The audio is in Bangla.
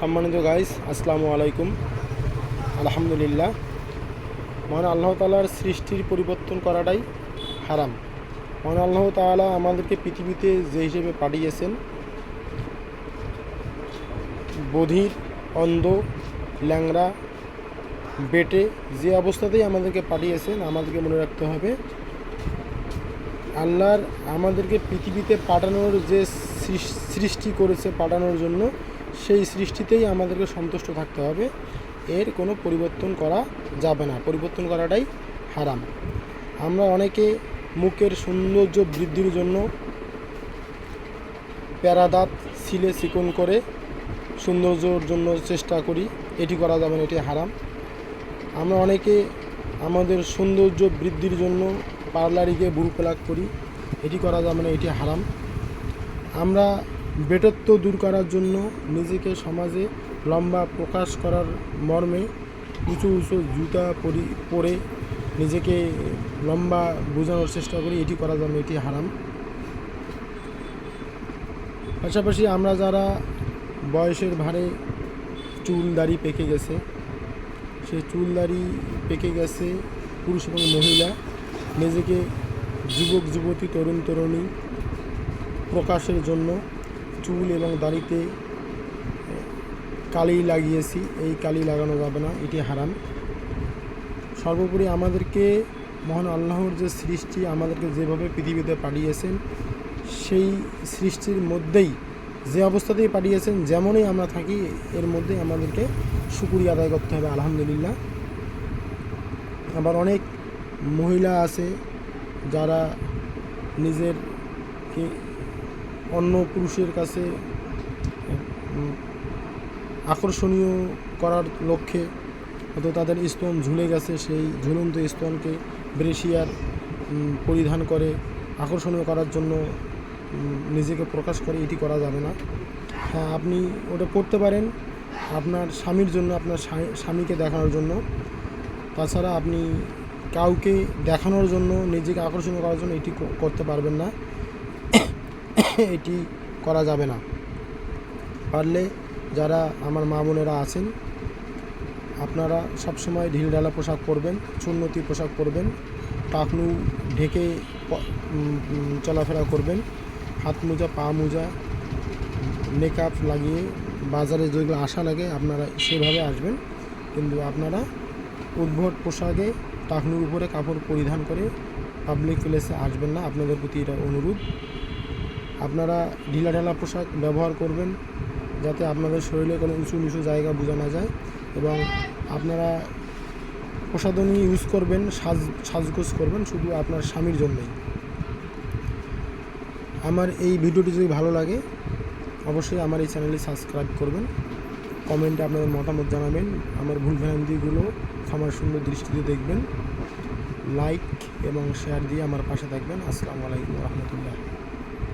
সম্মানিত গাইস, আসসালামু আলাইকুম। আলহামদুলিল্লাহ, মহান আল্লাহ তাআলার সৃষ্টির পরিবর্তন করাটাই হারাম। মহান আল্লাহ তাআলা আমাদেরকে পৃথিবীতে যে হিসেবে পাঠিয়েছেন, বধির, অন্ধ, ল্যাংড়া, বেটে, যে অবস্থাতেই আমাদেরকে পাঠিয়েছেন, আমাদেরকে মনে রাখতে হবে আল্লাহর আমাদেরকে পৃথিবীতে পাঠানোর যে সৃষ্টি করেছে পাঠানোর জন্য, সেই সৃষ্টিতেই আমাদেরকে সন্তুষ্ট থাকতে হবে। এর কোনো পরিবর্তন করা যাবে না, পরিবর্তন করাটাই হারাম। আমরা অনেকে মুখের সৌন্দর্য বৃদ্ধির জন্য প্যারাদাঁত ছিলে চিকন করে সৌন্দর্যর জন্য চেষ্টা করি, এটি করা যাবে না, এটি হারাম। আমরা অনেকে আমাদের সৌন্দর্য বৃদ্ধির জন্য পার্লারে গিয়ে ভ্রু প্লাক করি, এটি করা যাবে না, এটি হারাম। আমরা বেটত্ব দূর করার জন্য নিজেকে সমাজে লম্বা প্রকাশ করার মর্মে উঁচু উঁচু জুতা পরে নিজেকে লম্বা বোঝানোর চেষ্টা করি, এটি করা যাবে না, এটি হারাম। পাশাপাশি আমরা যারা বয়সের ভারে চুল দাড়ি পেকে গেছে, সেই চুল দাড়ি পেকে গেছে পুরুষ এবং মহিলা, নিজেকে যুবক যুবতী, তরুণ তরুণী প্রকাশের জন্য চুল এবং দাড়িতে কালি লাগিয়েছি, এই কালি লাগানো যাবে না, এটি হারাম। সর্বোপরি আমাদেরকে মহান আল্লাহর যে সৃষ্টি আমাদেরকে যেভাবে পৃথিবীতে পাঠিয়েছেন, সেই সৃষ্টির মধ্যেই যে অবস্থাতেই পাঠিয়েছেন, যেমনই আমরা থাকি, এর মধ্যেই আমাদেরকে শুকরিয়া আদায় করতে হবে, আলহামদুলিল্লাহ। আবার অনেক মহিলা আছে যারা নিজেরকে অন্য পুরুষের কাছে আকর্ষণীয় করার লক্ষ্যে, অথবা তাদের স্তন ঝুলে গেছে, সেই ঝুলন্ত স্তনকে ব্রেসিয়ার পরিধান করে আকর্ষণীয় করার জন্য নিজেকে প্রকাশ করে, এটি করা যাবে না। হ্যাঁ, আপনি ওটা করতে পারেন আপনার স্বামীর জন্য, আপনার স্বামীকে দেখানোর জন্য। তাছাড়া আপনি কাউকে দেখানোর জন্য, নিজেকে আকর্ষণীয় করার জন্য এটি করতে পারবেন না, এটি করা যাবে না। পারলে যারা আমার মা বোনেরা আছেন, আপনারা সবসময় ঢিলঢালা পোশাক পরবেন, সুন্নতি পোশাক পরবেন, টাকনু ঢেকে চলাফেরা করবেন, হাত মোজা, পা মোজা, মেকআপ লাগিয়ে বাজারে যেগুলো আসা লাগে আপনারা সেভাবে আসবেন। কিন্তু আপনারা উদ্ভট পোশাকে টাকনুর উপরে কাপড় পরিধান করে পাবলিক প্লেসে আসবেন না, আপনাদের প্রতি এটা অনুরোধ। আপনারা ঢিলাঢালা পোশাক ব্যবহার করবেন, যাতে আপনাদের শরীরে কোনো উঁচু নিচু জায়গা বোঝা না যায়, এবং আপনারা প্রসাধনী ইউজ করবেন, সাজগোজ করবেন শুধু আপনার স্বামীর জন্যই। আমার এই ভিডিওটি যদি ভালো লাগে, অবশ্যই আমার এই চ্যানেলটি সাবস্ক্রাইব করবেন, কমেন্টে আপনাদের মতামত জানাবেন, আমার ভুলভ্রান্তিগুলো ক্ষমার সুন্দর দৃষ্টিতে দেখবেন, লাইক এবং শেয়ার দিয়ে আমার পাশে থাকবেন। আসসালামু আলাইকুম ওয়া রাহমাতুল্লাহ।